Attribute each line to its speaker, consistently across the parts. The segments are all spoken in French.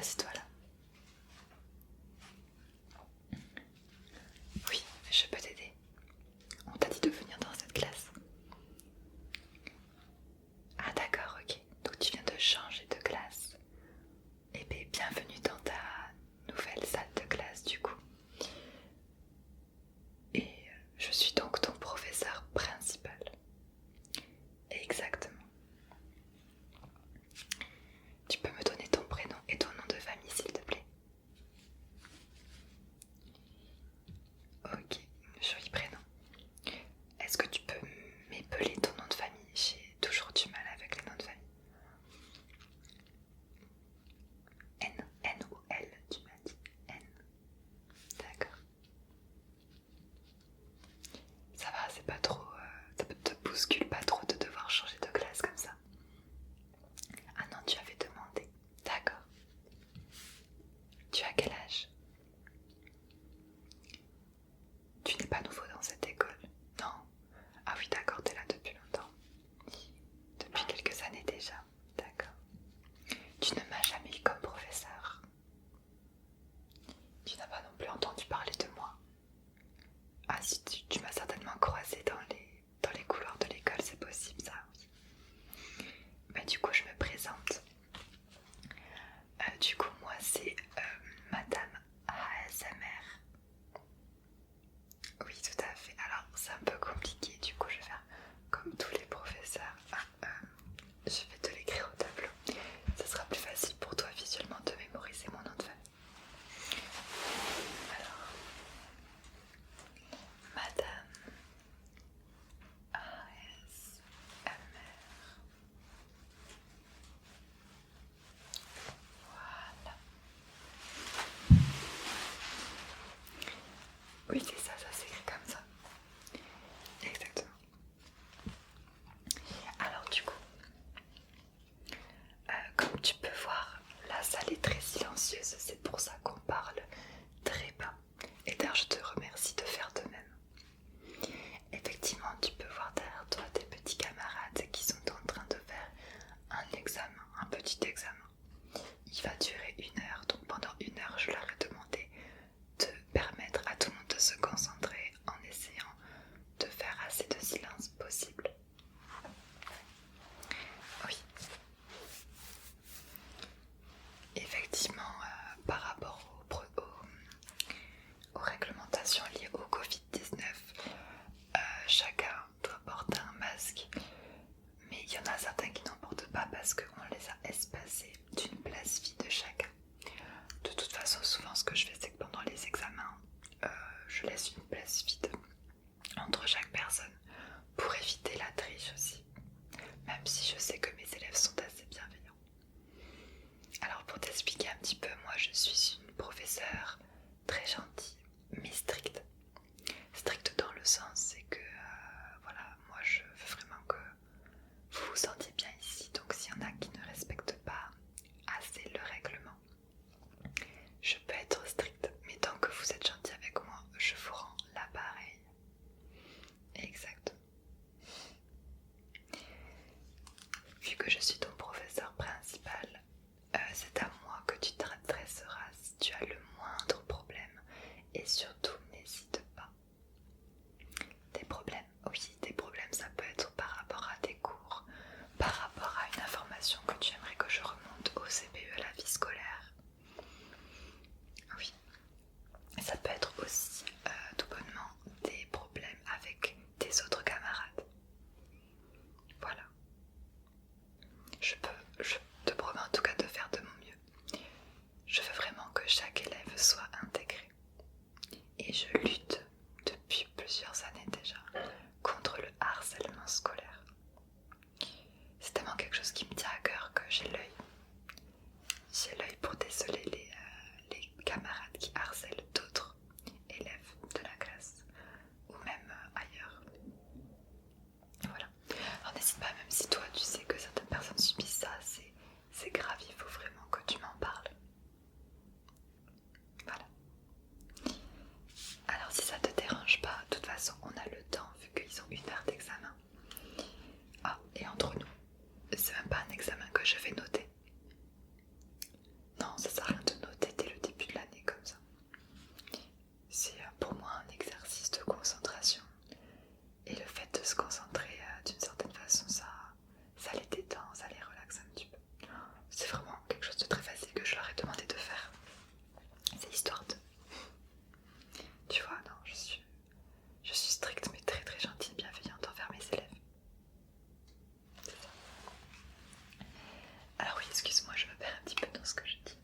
Speaker 1: Assieds-toi là. Oui, je peux t'aider. On t'a dit de venir dans cette classe. Ah d'accord, ok. Donc tu viens de changer de classe. Eh bien, bienvenue dans ta nouvelle salle de classe du coup. Et je suis donc ton professeur principal. Exactement. Tu peux me donner ton prénom et ton nom de famille s'il te plaît? Ok, joli prénom. Est-ce que tu peux m'épeler ton nom de famille? J'ai toujours du mal avec les noms de famille. N ou L, tu m'as dit N. D'accord. Ça va, c'est pas trop... ça te bouscule pas trop de devoir changer de classe comme ça. Ah non, tu avais demandé. D'accord. Tu as quel âge? Tu n'es pas nouveau dans cette école? Non. Ah oui, d'accord, t'es là depuis longtemps. Depuis quelques années déjà. D'accord. Tu ne m'as jamais eu comme professeur. Tu n'as pas non plus entendu parler de moi. Ah si, tu m'as certainement croisé dans les couloirs de l'école, c'est possible ça, oui. Bah, du coup, je me présente. Du coup, moi, c'est Madame ASMR. Oui, tout à fait. Alors, c'est un peu compliqué, du coup, je vais faire comme tous les professeurs. Je vais te l'écrire au tableau. Ce sera plus facile pour toi visuellement de mémoriser mon nom de famille. Alors, Madame ASMR. Voilà. Oui, c'est ça, ça s'écrit comme ça. Exactement. Alors du coup, comme tu peux voir, la salle est très silencieuse, c'est pour ça qu'on parle très bas. Et d'ailleurs, je te remercie de faire de même. Effectivement, tu peux voir derrière toi tes petits camarades qui sont en train de faire un examen, un petit examen. Il va durer 1 heure, donc pendant 1 heure, je leur ai demandé de permettre à tout le monde de se concentrer en essayant de faire assez de silence possible. Oui. Effectivement, par rapport aux réglementations liées au Covid-19, chacun doit porter un masque, mais il y en a certains qui n'en portent pas parce qu'on les a espacés d'une place vide de chacun. De toute façon, souvent ce que je fais, c'est que pendant les examens, je laisse une place vide entre chaque personne pour éviter la triche aussi, même si je sais que mes élèves sont assez bienveillants. Alors pour t'expliquer un petit peu, moi je suis une professeure très gentille mais stricte. Stricte dans le sens c'est que voilà, moi je veux vraiment que vous vous sentiez bien ici, donc s'il y en a qui ne respectent pas assez le règlement, je peux être stricte, mais tant que vous êtes gentil avec moi, je vous rends l'appareil. Exact. Vu que je suis ton professeur principal, c'est à moi que tu t'adresseras si tu as le moindre problème. Et surtout, n'hésite pas. Des problèmes? Oui, des problèmes, ça peut être par rapport à tes cours, par rapport à une information que tu aimerais que je remonte au CPE, la vie scolaire. Oui. Ça peut être aussi tout bonnement des problèmes avec tes autres camarades. Voilà. Je te promets en tout cas de faire de mon mieux. Je veux vraiment que chaque élève soit intégré. Et je lutte depuis plusieurs années déjà contre le harcèlement scolaire. C'est tellement quelque chose qui me tient à cœur que j'ai l'œil. J'ai l'œil pour déceler les camarades qui harcèlent d'autres élèves de la classe ou même ailleurs. Voilà. Alors n'hésite pas, même si toi tu sais que certaines personnes subissent ça, c'est grave, il faut vraiment que tu m'en parles. Voilà. Alors excuse-moi, je me perds un petit peu dans ce que je dis.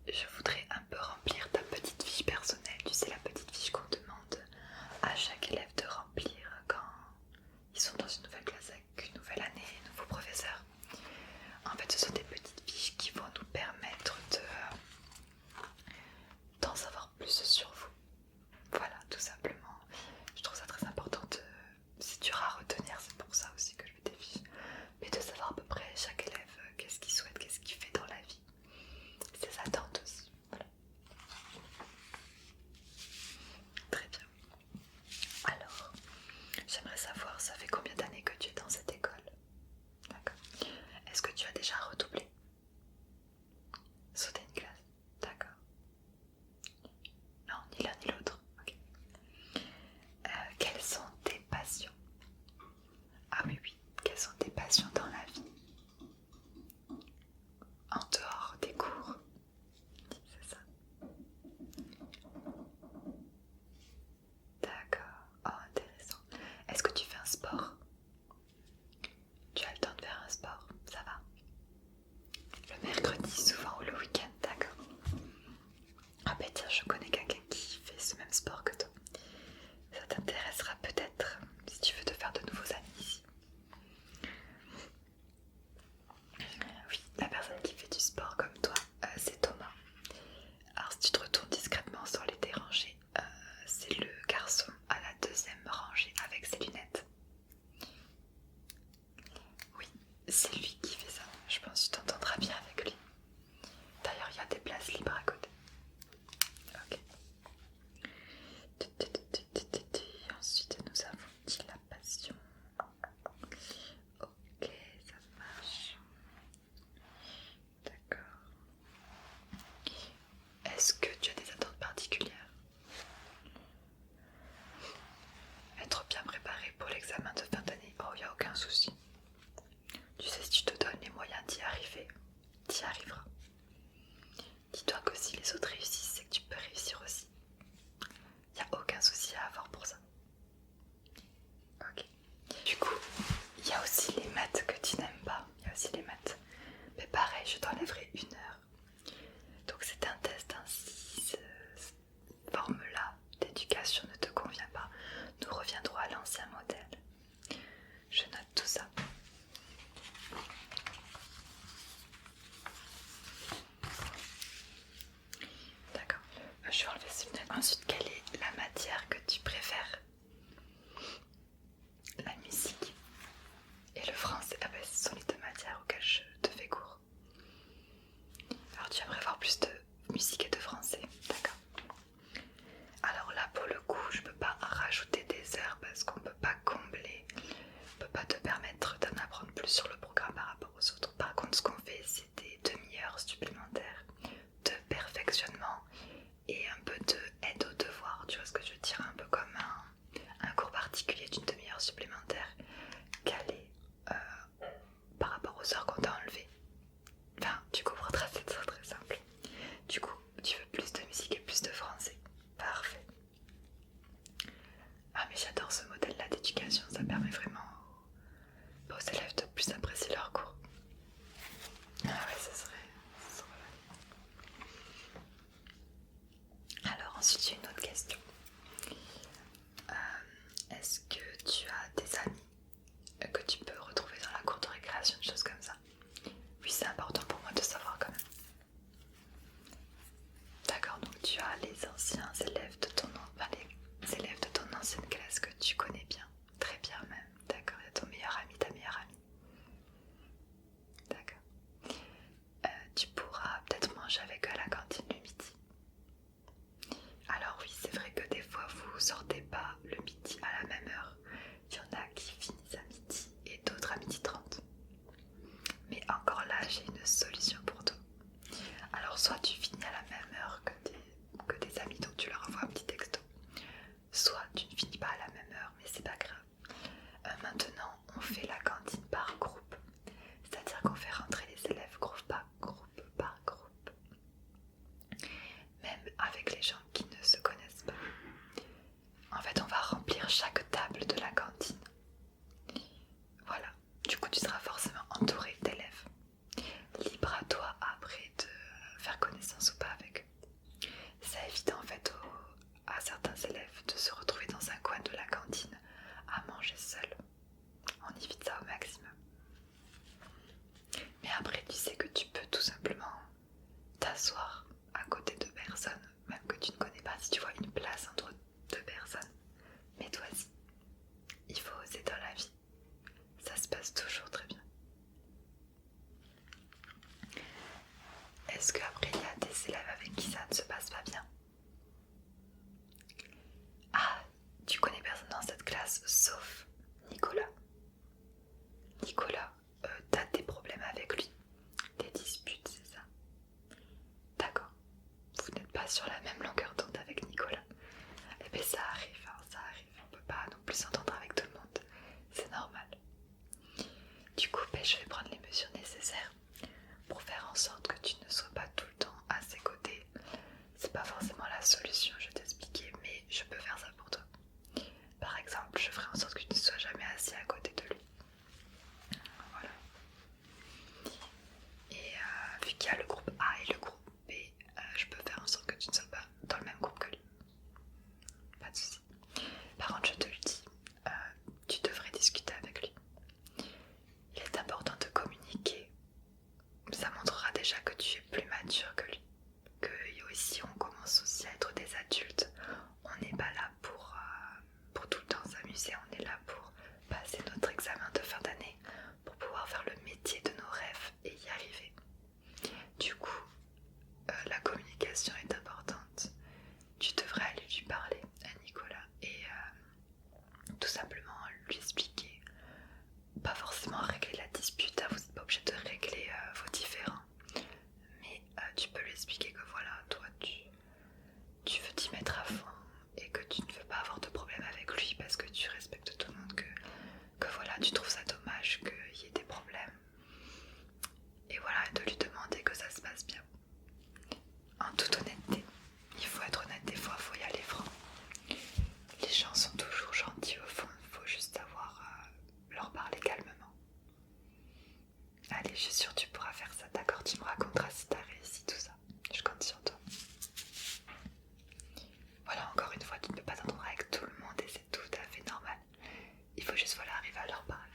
Speaker 1: Je voudrais un peu remplir ta petite fiche personnelle. Tu sais, la petite fiche qu'on demande à chaque élève de remplir quand ils sont dans une nouvelle classe avec une nouvelle année, un nouveau professeur. En fait, ce sont des petites fiches qui vont nous permettre d'en savoir plus sur vous. Voilà, tout simplement. Je trouve ça très important si tu iras retenir, c'est pour ça aussi que je fais des fiches, mais de savoir à peu près chaque élève qu'est-ce qu'il souhaite, qu'est-ce qu'il fait dans la vie, ses attentes aussi. Voilà. Très bien. Alors, j'aimerais savoir, ça fait combien d'années que tu es dans cette école? D'accord. Est-ce que tu as déjà redoublé? Sauté une classe? D'accord. Non, ni l'un ni l'autre. Ok. Quelles sont tes passions? Ah oui, oui. Quelles sont tes passions dans la vie? En dehors des cours? C'est ça. D'accord. Oh, intéressant. Est-ce que tu fais un sport? Tu as le temps de faire un sport? Ça va? Le mercredi souvent ou le week-end? D'accord. Ah ben tiens, je connais quelqu'un qui fait ce même sport que toi. Ça t'intéressera peut-être si tu veux te faire de nouveaux amis ici. Oui, la personne qui fait du sport comme toi, c'est Thomas. Alors si tu te retournes discrètement sans les déranger, c'est le garçon à la deuxième rangée avec ses lunettes. Oui, c'est lui qui fait ça. Je pense que tu t'entendras bien avec lui. D'ailleurs, il y a des places libres à côté. Ok. Ensuite, nous avons dit la passion. Ok, ça marche. D'accord. Est-ce que tu as des attentes particulières? Être bien préparé pour l'examen de fin d'année. Oh, il n'y a aucun souci. Tu sais, si tu te est-ce qu'après il y a des élèves avec qui ça ne se passe pas bien? Ah, tu connais personne dans cette classe sauf Nicolas. Nicolas, t'as des problèmes avec lui? Des disputes, c'est ça? D'accord. Vous n'êtes pas sur la même longueur d'onde avec Nicolas. Eh bien ça arrive, hein, ça arrive. On peut pas non plus s'entendre avec tout le monde. C'est normal. Du coup, je vais prendre les mesures nécessaires pour faire en sorte que tu ne sois pas tout le temps à ses côtés. C'est pas forcément la solution, je vais t'expliquer, mais je peux faire ça pour toi. Par exemple, je ferai en sorte que tu ne sois jamais assis à côté de lui. Voilà. Et vu qu'il y a le groupe A et le groupe B, je peux faire en sorte que tu ne sois pas dans le même groupe que lui. Pas de soucis. Par contre, je te le dis, tu devrais discuter avec lui. Il est important de communiquer. Ça montrera déjà que tu es plus mature que lui. Que aussi on commence aussi à être des adultes. On n'est pas là pour tout le temps s'amuser. On est là pour passer notre examen de fin d'année, pour pouvoir faire le métier de nos rêves et y arriver. Du coup, la communication est importante. Tu devrais aller lui parler à Nicolas et tout simplement lui expliquer. Pas forcément régler la dispute, hein, vous n'êtes pas obligé de régler vos différends. Mais tu peux lui expliquer que voilà, toi tu veux t'y mettre à fond et que tu ne veux pas avoir de problème avec lui parce que tu respectes tout le monde, que voilà, tu trouves ça dommage qu'il y ait des problèmes. Et voilà, de lui demander que ça se passe bien. En toute honnêteté, il faut être honnête, des fois il faut y aller franc. Les gens sont toujours gentils au fond, il faut juste savoir leur parler calmement. Allez, je suis sûre que tu pourras faire ça, d'accord? Tu me raconteras si tu as réussi tout ça. Je compte sur toi. Voilà, encore une fois, tu ne peux pas t'entendre avec tout le monde et c'est tout à fait normal. Il faut juste arriver à leur parler.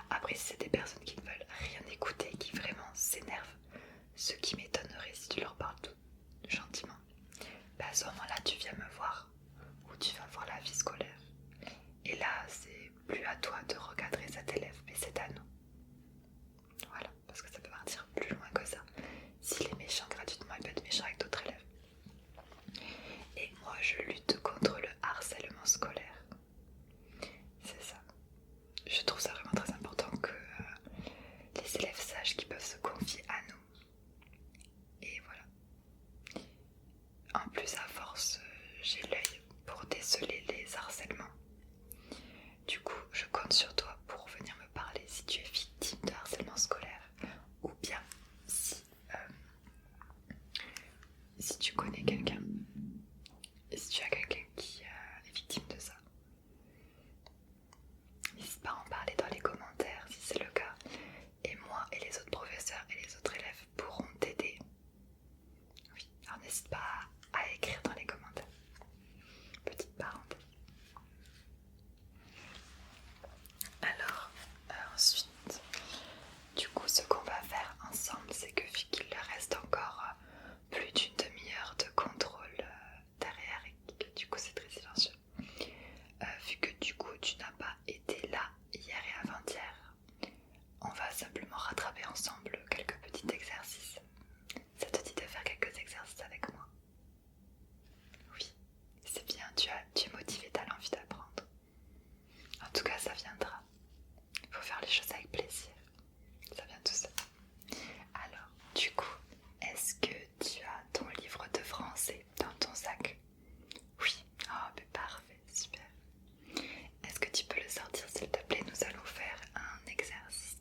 Speaker 1: Après, si c'est des personnes qui ne veulent rien écouter, qui vraiment s'énervent, ce qui m'étonnerait si tu leur parles tout gentiment, à ce moment-là, tu viens me voir ou tu vas voir la vie scolaire. Et là, c'est plus à toi de recadrer cet élève, mais c'est à nous. Voilà, parce que ça peut partir plus loin que ça. S'il est méchant gratuitement, il peut être méchant avec d'autres élèves. Et moi, je lutte contre le harcèlement scolaire. C'est ça. Je trouve ça vraiment très important que les élèves sachent qu'ils peuvent se confier à nous. Et voilà. En plus, à force, j'ai l'œil pour déceler les harcèlements. Du coup, je compte sur toi pour venir me parler si tu es victime de harcèlement scolaire ou bien si tu connais quelqu'un, si tu as quelqu'un qui est victime de ça. N'hésite pas à en parler dans les commentaires si c'est le cas. Et moi et les autres professeurs et les autres élèves pourront t'aider. Oui, alors n'hésite pas à écrire dans les commentaires. Petite parenthèse. Alors, ensuite, du coup, ce qu'on va faire ensemble, c'est que vu qu'il reste encore plus d'une demi-heure de contrôle derrière et que du coup c'est très silencieux, vu que du coup tu n'as pas été là hier et avant-hier, on va simplement rattraper ensemble quelques petits exercices. Ça te dit de faire quelques exercices avec moi? Oui, c'est bien, tu es motivé, tu as l'envie d'apprendre. En tout cas, ça viendra. Il faut faire les choses avec plaisir. Ça vient tout seul. Alors, du coup, est-ce que tu as ton livre de français dans ton sac? Oui. Oh, mais parfait, super. Est-ce que tu peux le sortir s'il te plaît? Nous allons faire un exercice.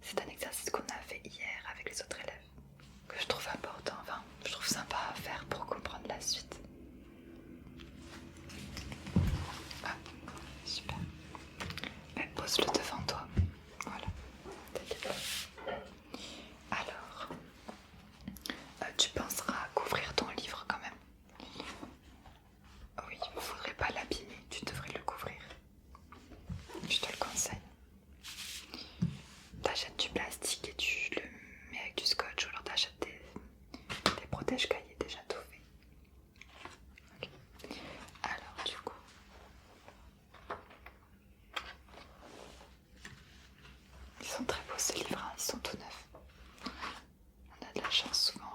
Speaker 1: C'est un exercice qu'on a fait hier avec les autres élèves, que je trouve important, enfin, je trouve sympa à faire pour comprendre la suite. Ah, super. Ben, pose-le devant toi. Voilà. T'inquiète pas. Alors, tu penseras à couvrir ton livre quand même. Oui, il ne faudrait pas l'abîmer, tu devrais le couvrir. Je te le conseille. T'achètes du plastique et tu le mets avec du scotch, ou alors t'achètes des protège-cahiers déjà tout fait. Okay. Alors du coup, ils sont très beaux ces livres, hein, ils sont tout neufs. On a de la chance souvent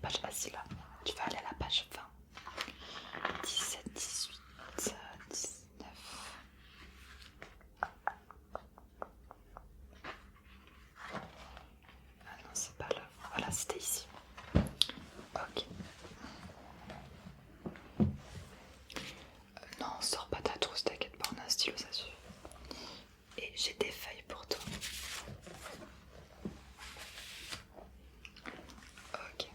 Speaker 1: page, ah là, tu vas aller à la page 20, 17, 18, 19. Ah non, c'est pas là. Voilà, c'était ici. Ok. Non, sors pas ta trousse, t'inquiète pas, on a un stylo, ça suffit. Et j'ai des feuilles pour toi. Ok.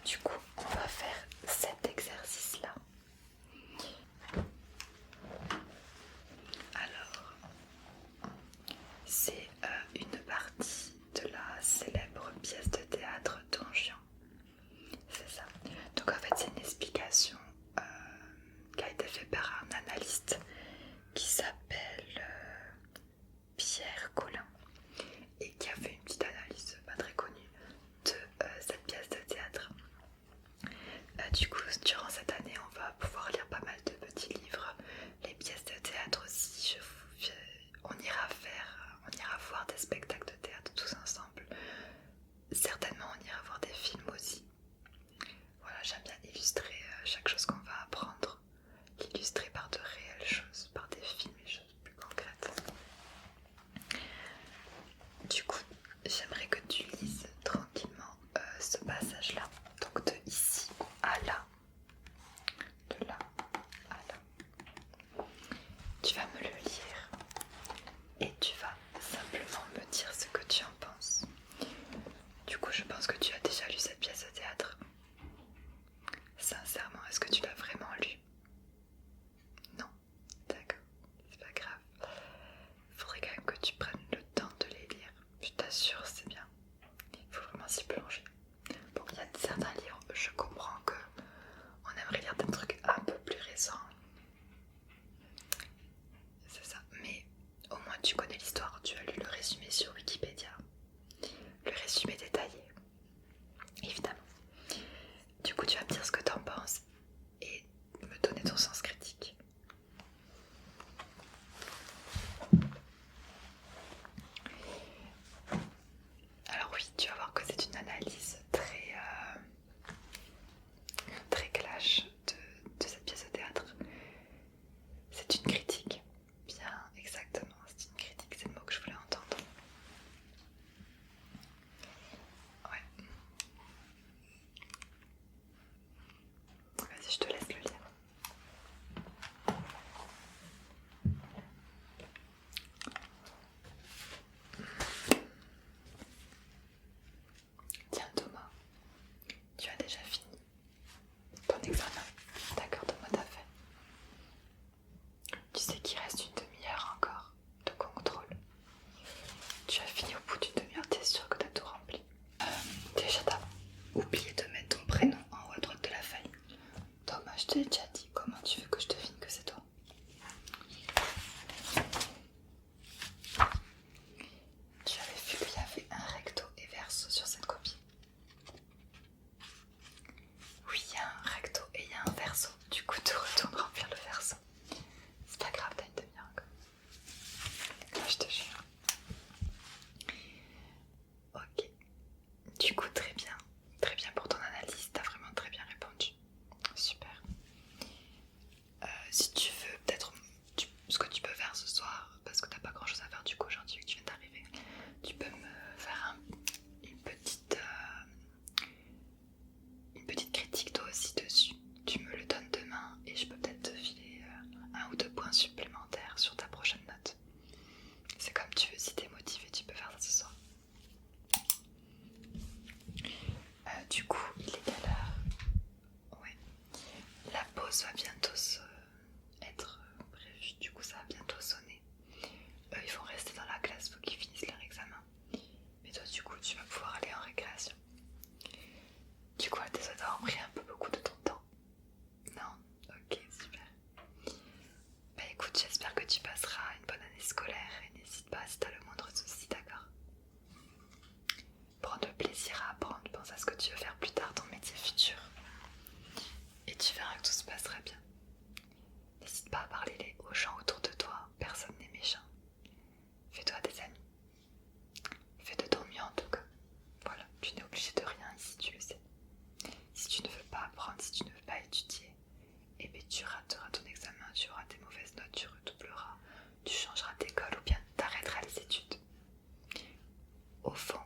Speaker 1: Du coup, on va faire cet exercice-là. Alors, c'est une partie de la célèbre pièce de théâtre Don Juan. C'est ça. Donc en fait, c'est une explication qui a été faite par un analyste qui s'appelle Pierre Collin et qui a fait une petite analyse pas très connue de cette pièce de théâtre. Du coup, durant cette année, on va pouvoir lire pas mal de petits livres, les pièces de théâtre aussi. On ira voir des spectacles de théâtre tous ensemble. Certainement, on ira voir des films aussi. Voilà, j'aime bien illustrer chaque chose qu'on va apprendre, l'illustrer par de réelles choses, par des films et choses plus concrètes. Du coup, j'aimerais que tu lises tranquillement ce passage-là. Donc de ici à là, de là à là. Tu vas me le lire et tu vas simplement me dire ce que tu en penses. Du coup, je pense que tu as déjà lu cette pièce de théâtre. Sincèrement, est-ce que tu l'as vraiment lu? Non, d'accord, c'est pas grave. Faudrait quand même que tu prennes le temps de les lire. Je t'assure, c'est bien. Il faut vraiment s'y plonger. Bon, il y a certains livres, je comprends que on aimerait lire des trucs un peu plus récents. C'est ça, mais au moins tu connais l'histoire, tu as lu le résumé sur Wikipédia. Au fond,